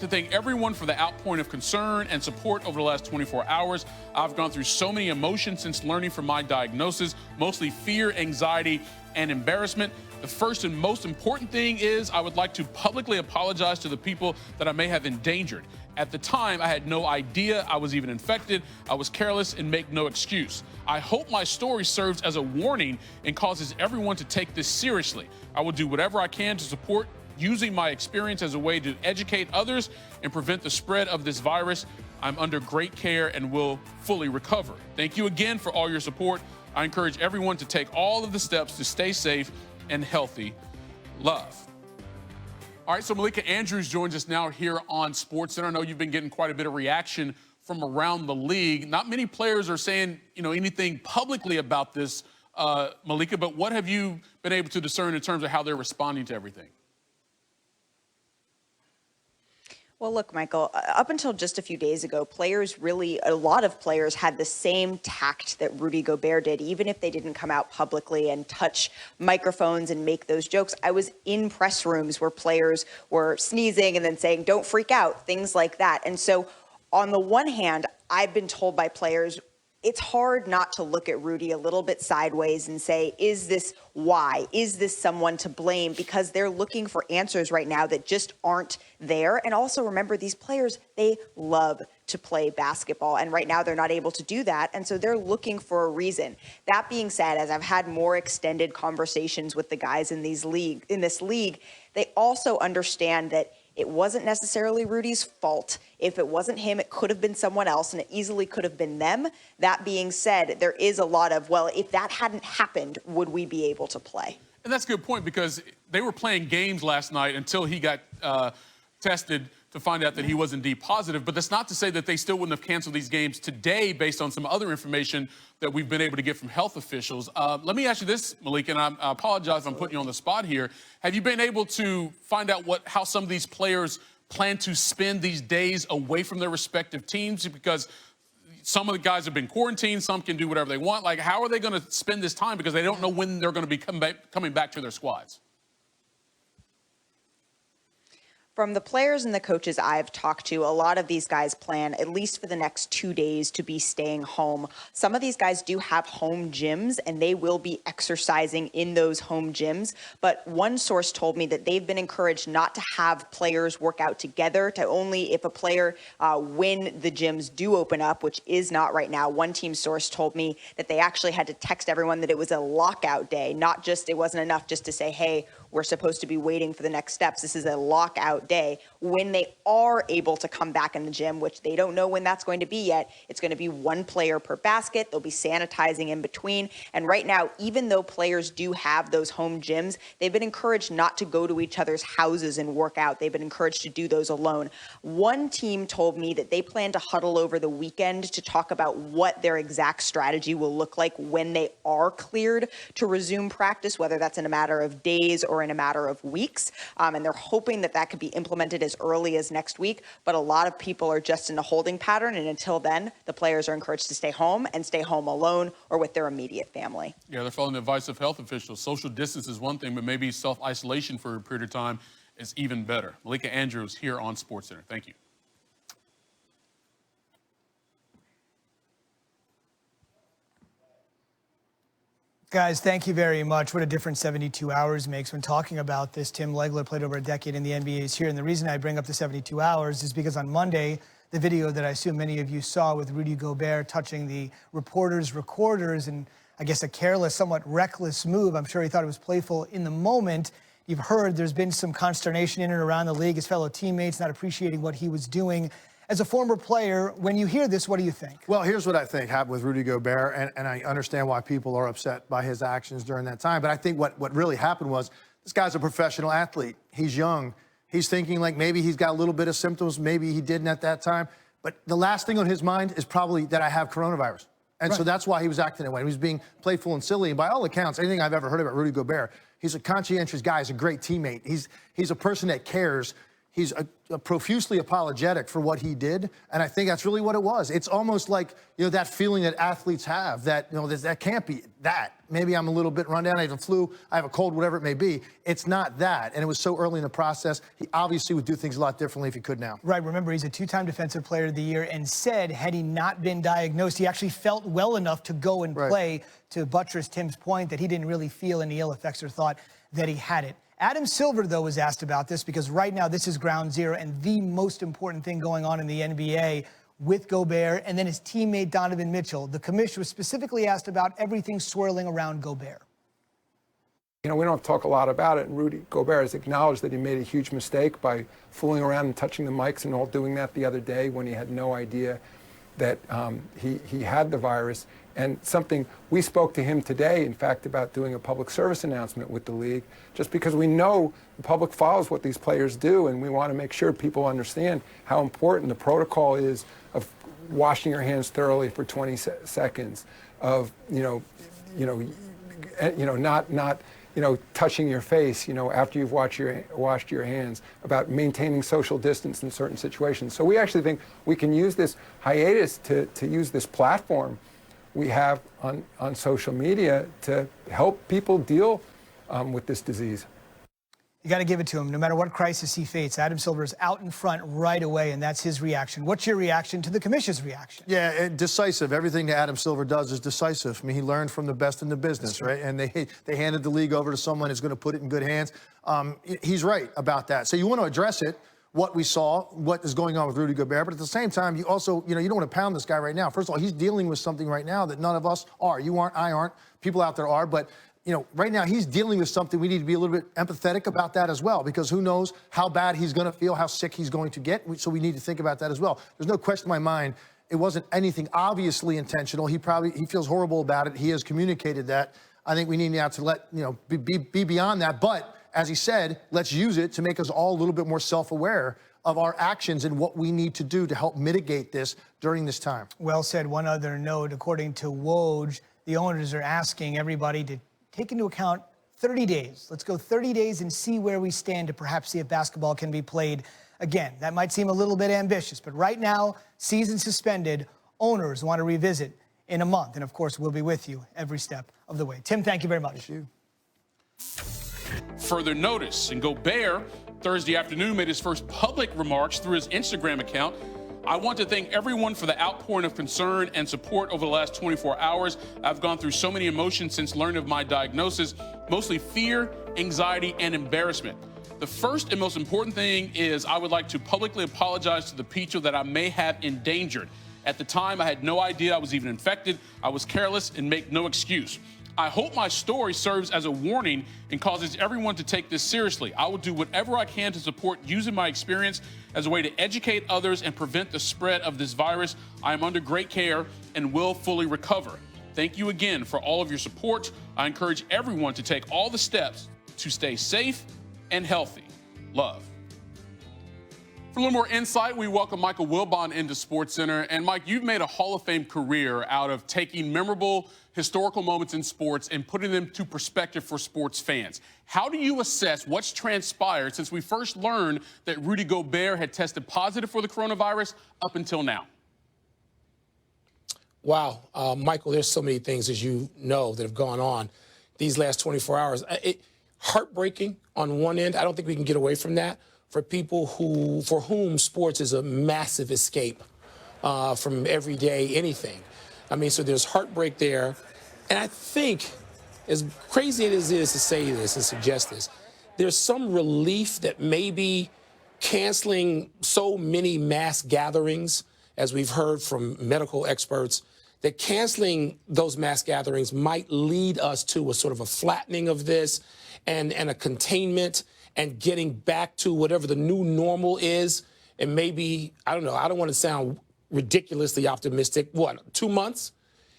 To thank everyone for the outpouring of concern and support over the last 24 hours. I've gone through so many emotions since learning from my diagnosis, mostly fear, anxiety, and embarrassment. The first and most important thing is I would like to publicly apologize to the people that I may have endangered. At the time, I had no idea I was even infected. I was careless and make no excuse. I hope my story serves as a warning and causes everyone to take this seriously. I will do whatever I can to support using my experience as a way to educate others and prevent the spread of this virus. I'm under great care and will fully recover. Thank you again for all your support. I encourage everyone to take all of the steps to stay safe and healthy. Love. All right, so Malika Andrews joins us now here on SportsCenter. I know you've been getting quite a bit of reaction from around the league. Not many players are saying, anything publicly about this, Malika, but what have you been able to discern in terms of how they're responding to everything? Well, look, Michael, up until just a few days ago, a lot of players had the same tact that Rudy Gobert did, even if they didn't come out publicly and touch microphones and make those jokes. I was in press rooms where players were sneezing and then saying, don't freak out, things like that. And so on the one hand, I've been told by players, it's hard not to look at Rudy a little bit sideways and say, is this why? Is this someone to blame? Because they're looking for answers right now that just aren't there. And also remember, these players, they love to play basketball. And right now they're not able to do that. And so they're looking for a reason. That being said, as I've had more extended conversations with the guys in this league, they also understand that it wasn't necessarily Rudy's fault. If it wasn't him, it could have been someone else, and it easily could have been them. That being said, there is a lot of, well, if that hadn't happened, would we be able to play? And that's a good point, because they were playing games last night until he got tested to find out that he was indeed positive. But that's not to say that they still wouldn't have canceled these games today based on some other information that we've been able to get from health officials. Let me ask you this, Malika, and I apologize if I'm putting you on the spot here. Have you been able to find out how some of these players plan to spend these days away from their respective teams? Because some of the guys have been quarantined, some can do whatever they want. Like, how are they going to spend this time? Because they don't know when they're going to be coming back to their squads. From the players and the coaches I've talked to, a lot of these guys plan, at least for the next 2 days, to be staying home. Some of these guys do have home gyms, and they will be exercising in those home gyms. But one source told me that they've been encouraged not to have players work out together, to only if a player, when the gyms do open up, which is not right now. One team source told me that they actually had to text everyone that it was a lockout day, not just, it wasn't enough just to say, hey, we're supposed to be waiting for the next steps. This is a lockout day. When they are able to come back in the gym, which they don't know when that's going to be yet, it's going to be one player per basket. They'll be sanitizing in between. And right now, even though players do have those home gyms, they've been encouraged not to go to each other's houses and work out. They've been encouraged to do those alone. One team told me that they plan to huddle over the weekend to talk about what their exact strategy will look like when they are cleared to resume practice, whether that's in a matter of days or in a matter of weeks. And they're hoping that could be implemented as early as next week. But a lot of people are just in a holding pattern. And until then, the players are encouraged to stay home and stay home alone or with their immediate family. Yeah, they're following the advice of health officials. Social distance is one thing, but maybe self-isolation for a period of time is even better. Malika Andrews here on SportsCenter. Thank you. Guys, thank you very much. What a difference 72 hours makes when talking about this. Tim Legler played over a decade in the NBA, is here. And the reason I bring up the 72 hours is because on Monday, the video that I assume many of you saw with Rudy Gobert touching the reporters' recorders, and I guess a careless, somewhat reckless move. I'm sure he thought it was playful in the moment. You've heard there's been some consternation in and around the league, his fellow teammates not appreciating what he was doing. As a former player, when you hear this, what do you think? Well, here's what I think happened with Rudy Gobert, and I understand why people are upset by his actions during that time. But I think what really happened was this guy's a professional athlete. He's young. He's thinking like maybe he's got a little bit of symptoms. Maybe he didn't at that time. But the last thing on his mind is probably that I have coronavirus. And so that's why he was acting that way. He was being playful and silly. And by all accounts, anything I've ever heard about Rudy Gobert, he's a conscientious guy. He's a great teammate. He's a person that cares. he's profusely apologetic for what he did, and I think that's really what it was. It's almost like, you know, that feeling that athletes have that, you know, that can't be that. Maybe I'm a little bit run down, I have a flu, I have a cold, whatever it may be. It's not that, and it was so early in the process. He obviously would do things a lot differently if he could now. Right, remember, he's a two-time Defensive Player of the Year and said had he not been diagnosed, he actually felt well enough to go and play, to buttress Tim's point that he didn't really feel any ill effects or thought that he had it. Adam Silver, though, was asked about this because right now this is ground zero and the most important thing going on in the NBA with Gobert and then his teammate Donovan Mitchell. The commissioner was specifically asked about everything swirling around Gobert. You know, we don't talk a lot about it, and Rudy Gobert has acknowledged that he made a huge mistake by fooling around and touching the mics and all, doing that the other day when he had no idea that he had the virus. And something, we spoke to him today, in fact, about doing a public service announcement with the league, just because we know the public follows what these players do, and we want to make sure people understand how important the protocol is of washing your hands thoroughly for 20 seconds, of not touching your face, after you've washed your hands, about maintaining social distance in certain situations. So we actually think we can use this hiatus to use this platform we have on social media to help people deal with this disease. You got to give it to him. No matter what crisis he faces, Adam Silver is out in front right away, and that's his reaction. What's your reaction to the commissioner's reaction? Yeah, decisive. Everything that Adam Silver does is decisive. I mean, he learned from the best in the business, right? And they handed the league over to someone who's going to put it in good hands. He's right about that. So you want to address it, what we saw, what is going on with Rudy Gobert, but at the same time, you also, you don't want to pound this guy right now. First of all, he's dealing with something right now that none of us are. You aren't, I aren't, people out there are, but right now he's dealing with something. We need to be a little bit empathetic about that as well, because who knows how bad he's going to feel, how sick he's going to get. So we need to think about that as well. There's no question in my mind it wasn't anything obviously intentional. He feels horrible about it. He has communicated that. I think we need now to let, be beyond that. But as he said, let's use it to make us all a little bit more self-aware of our actions and what we need to do to help mitigate this during this time. Well said. One other note, according to Woj, the owners are asking everybody to take into account 30 days. Let's go 30 days and see where we stand to perhaps see if basketball can be played again. That might seem a little bit ambitious, but right now, season suspended, owners want to revisit in a month. And of course, we'll be with you every step of the way. Tim, thank you very much. Thank you. Further notice, and Gobert Thursday afternoon made his first public remarks through his Instagram account. I want to thank everyone for the outpouring of concern and support over the last 24 hours. I've gone through so many emotions since learning of my diagnosis, mostly fear, anxiety, and embarrassment. The first and most important thing is I would like to publicly apologize to the people that I may have endangered. At the time, I had no idea I was even infected. I was careless and make no excuse. I hope my story serves as a warning and causes everyone to take this seriously. I will do whatever I can to support using my experience as a way to educate others and prevent the spread of this virus. I am under great care and will fully recover. Thank you again for all of your support. I encourage everyone to take all the steps to stay safe and healthy. Love. For a little more insight, we welcome Michael Wilbon into SportsCenter. And Mike, you've made a Hall of Fame career out of taking memorable historical moments in sports and putting them to perspective for sports fans. How do you assess what's transpired since we first learned that Rudy Gobert had tested positive for the coronavirus up until now? Wow, Michael, there's so many things, as you know, that have gone on these last 24 hours. Heartbreaking on one end. I don't think we can get away from that. For people for whom sports is a massive escape from everyday anything. I mean, so there's heartbreak there. And I think, as crazy as it is to say this and suggest this, there's some relief that maybe canceling so many mass gatherings, as we've heard from medical experts, that canceling those mass gatherings might lead us to a sort of a flattening of this and a containment and getting back to whatever the new normal is. And maybe, I don't know, I don't want to sound ridiculously optimistic. 2 months?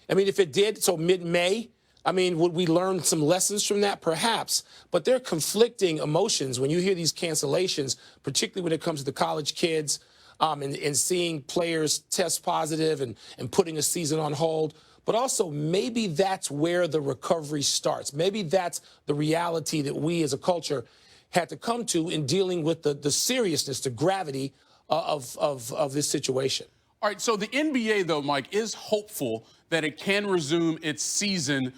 I mean, if it did, so mid-May, I mean, would we learn some lessons from that? Perhaps. But there are conflicting emotions when you hear these cancellations, particularly when it comes to the college kids and seeing players test positive and putting a season on hold. But also, maybe that's where the recovery starts. Maybe that's the reality that we as a culture had to come to in dealing with the seriousness, the gravity of this situation. All right, so the NBA, though, Mike, is hopeful that it can resume its season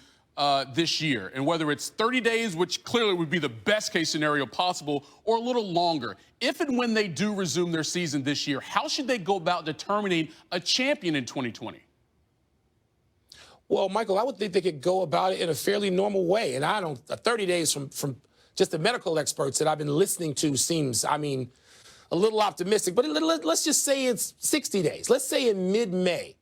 this year. And whether it's 30 days, which clearly would be the best case scenario possible, or a little longer. If and when they do resume their season this year, how should they go about determining a champion in 2020? Well, Michael, I would think they could go about it in a fairly normal way. And 30 days from just the medical experts that I've been listening to seems, I mean, a little optimistic. But let's just say it's 60 days. Let's say in mid-May.